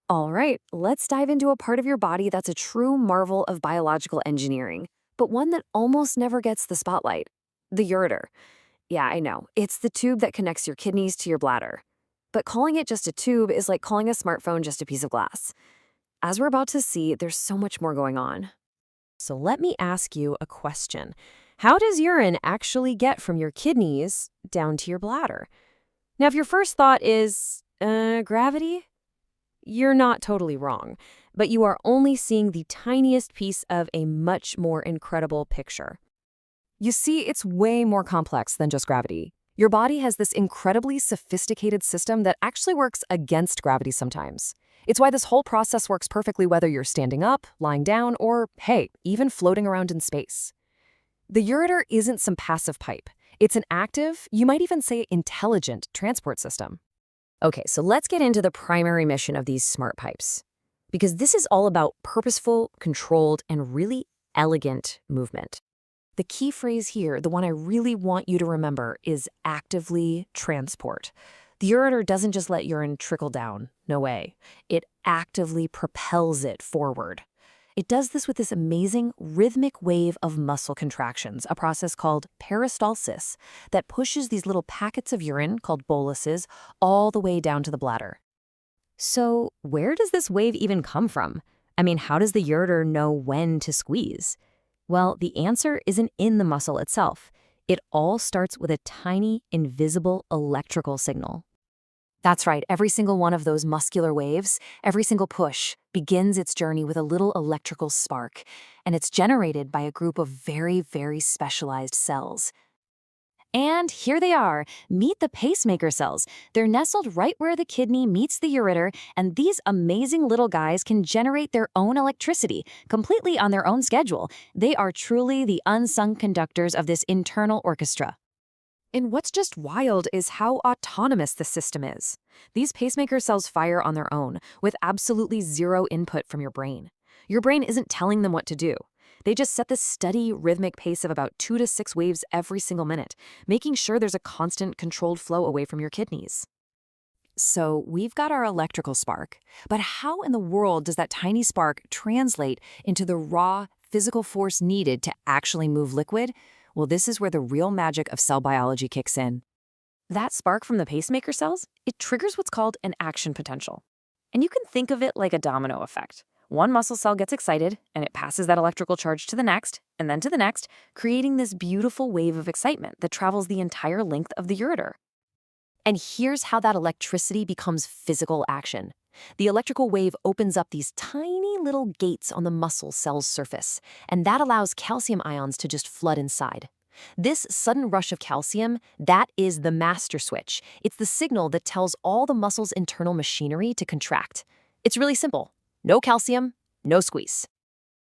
All right, let's dive into a part of your body that's a true marvel of biological engineering, but one that almost never gets the spotlight: the ureter. Yeah, I know. It's the tube that connects your kidneys to your bladder. But calling it just a tube is like calling a smartphone just a piece of glass. As we're about to see, there's so much more going on. So let me ask you a question. How does urine actually get from your kidneys down to your bladder? Now, if your first thought is, gravity, you're not totally wrong, but you are only seeing the tiniest piece of a much more incredible picture. You see, it's way more complex than just gravity. Your body has this incredibly sophisticated system that actually works against gravity sometimes. It's why this whole process works perfectly whether you're standing up, lying down, or, hey, even floating around in space. The ureter isn't some passive pipe. It's an active, you might even say intelligent, transport system. Okay, so let's get into the primary mission of these smart pipes, because this is all about purposeful, controlled, and really elegant movement. The key phrase here, the one I really want you to remember, is actively transport. The ureter doesn't just let urine trickle down, no way. It actively propels it forward. It does this with this amazing rhythmic wave of muscle contractions, a process called peristalsis, that pushes these little packets of urine, called boluses, all the way down to the bladder. So, where does this wave even come from? I mean, how does the ureter know when to squeeze? Well, the answer isn't in the muscle itself. It all starts with a tiny, invisible electrical signal. That's right, every single one of those muscular waves, every single push, begins its journey with a little electrical spark, and it's generated by a group of very, very specialized cells. And here they are. Meet the pacemaker cells. They're nestled right where the kidney meets the ureter, and these amazing little guys can generate their own electricity, completely on their own schedule. They are truly the unsung conductors of this internal orchestra. And what's just wild is how autonomous the system is. These pacemaker cells fire on their own, with absolutely zero input from your brain. Your brain isn't telling them what to do. They just set this steady, rhythmic pace of about 2 to 6 waves every single minute, making sure there's a constant, controlled flow away from your kidneys. So we've got our electrical spark, but how in the world does that tiny spark translate into the raw, physical force needed to actually move liquid? Well, this is where the real magic of cell biology kicks in. That spark from the pacemaker cells, it triggers what's called an action potential. And you can think of it like a domino effect. One muscle cell gets excited, and it passes that electrical charge to the next, and then to the next, creating this beautiful wave of excitement that travels the entire length of the ureter. And here's how that electricity becomes physical action. The electrical wave opens up these tiny little gates on the muscle cell's surface, and that allows calcium ions to just flood inside. This sudden rush of calcium, that is the master switch. It's the signal that tells all the muscle's internal machinery to contract. It's really simple. No calcium, no squeeze.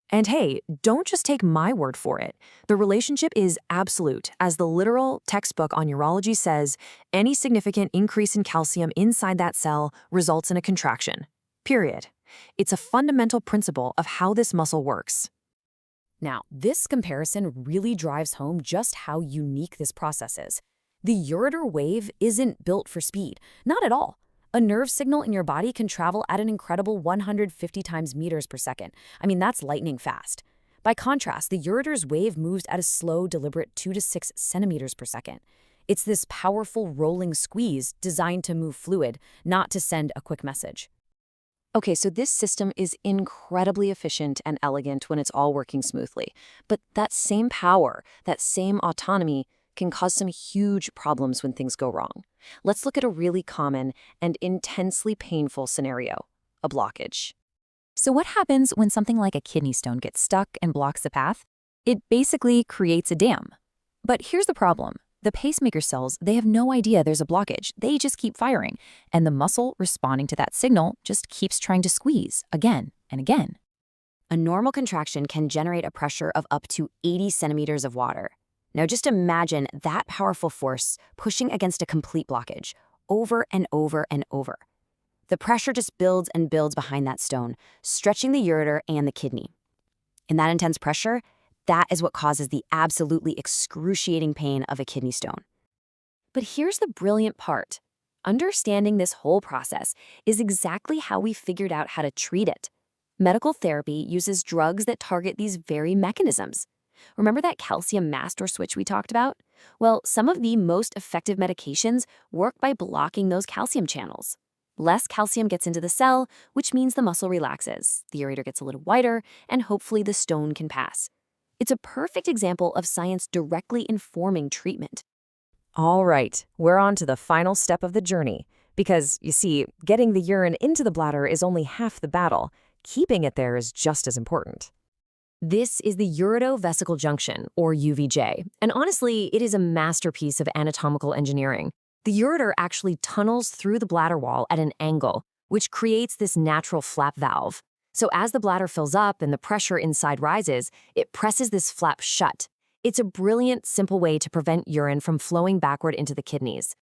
And hey, don't just take my word for it. The relationship is absolute. As the literal textbook on urology says, any significant increase in calcium inside that cell results in a contraction. Period. It's a fundamental principle of how this muscle works. Now, this comparison really drives home just how unique this process is. The ureter wave isn't built for speed, not at all. A nerve signal in your body can travel at an incredible 150 times meters per second. I mean, that's lightning fast. By contrast, the ureter's wave moves at a slow, deliberate 2 to 6 centimeters per second. It's this powerful rolling squeeze designed to move fluid, not to send a quick message. Okay, so this system is incredibly efficient and elegant when it's all working smoothly. But that same power, that same autonomy, can cause some huge problems when things go wrong. Let's look at a really common and intensely painful scenario: a blockage. So what happens when something like a kidney stone gets stuck and blocks the path? It basically creates a dam. But here's the problem. The pacemaker cells, they have no idea there's a blockage. They just keep firing. And the muscle responding to that signal just keeps trying to squeeze again and again. A normal contraction can generate a pressure of up to 80 centimeters of water. Now just imagine that powerful force pushing against a complete blockage, over and over and over. The pressure just builds and builds behind that stone, stretching the ureter and the kidney. In that intense pressure, that is what causes the absolutely excruciating pain of a kidney stone. But here's the brilliant part. Understanding this whole process is exactly how we figured out how to treat it. Medical therapy uses drugs that target these very mechanisms. Remember that calcium master switch we talked about? Well, some of the most effective medications work by blocking those calcium channels. Less calcium gets into the cell, which means the muscle relaxes, the ureter gets a little wider, and hopefully the stone can pass. It's a perfect example of science directly informing treatment. All right, we're on to the final step of the journey. Because, you see, getting the urine into the bladder is only half the battle. Keeping it there is just as important. This is the ureterovesical junction, or UVJ, and honestly, it is a masterpiece of anatomical engineering. The ureter actually tunnels through the bladder wall at an angle, which creates this natural flap valve. So as the bladder fills up and the pressure inside rises, it presses this flap shut. It's a brilliant, simple way to prevent urine from flowing backward into the kidneys.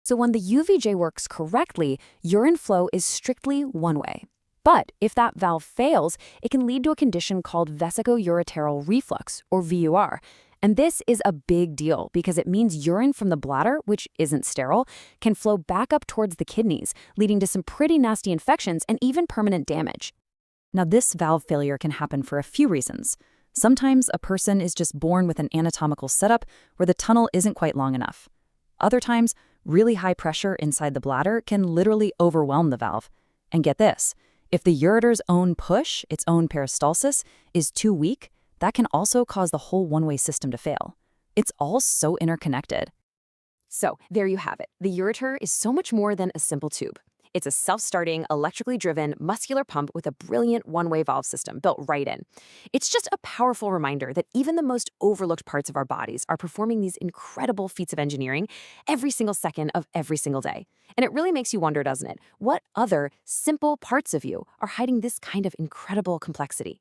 So when the UVJ works correctly, urine flow is strictly one way. But if that valve fails, it can lead to a condition called vesicoureteral reflux, or VUR. And this is a big deal because it means urine from the bladder, which isn't sterile, can flow back up towards the kidneys, leading to some pretty nasty infections and even permanent damage. Now, this valve failure can happen for a few reasons. Sometimes a person is just born with an anatomical setup where the tunnel isn't quite long enough. Other times, really high pressure inside the bladder can literally overwhelm the valve. And get this, if the ureter's own push, its own peristalsis, is too weak, that can also cause the whole one-way system to fail. It's all so interconnected. So there you have it. The ureter is so much more than a simple tube. It's a self-starting, electrically driven, muscular pump with a brilliant one-way valve system built right in. It's just a powerful reminder that even the most overlooked parts of our bodies are performing these incredible feats of engineering every single second of every single day. And it really makes you wonder, doesn't it? What other simple parts of you are hiding this kind of incredible complexity?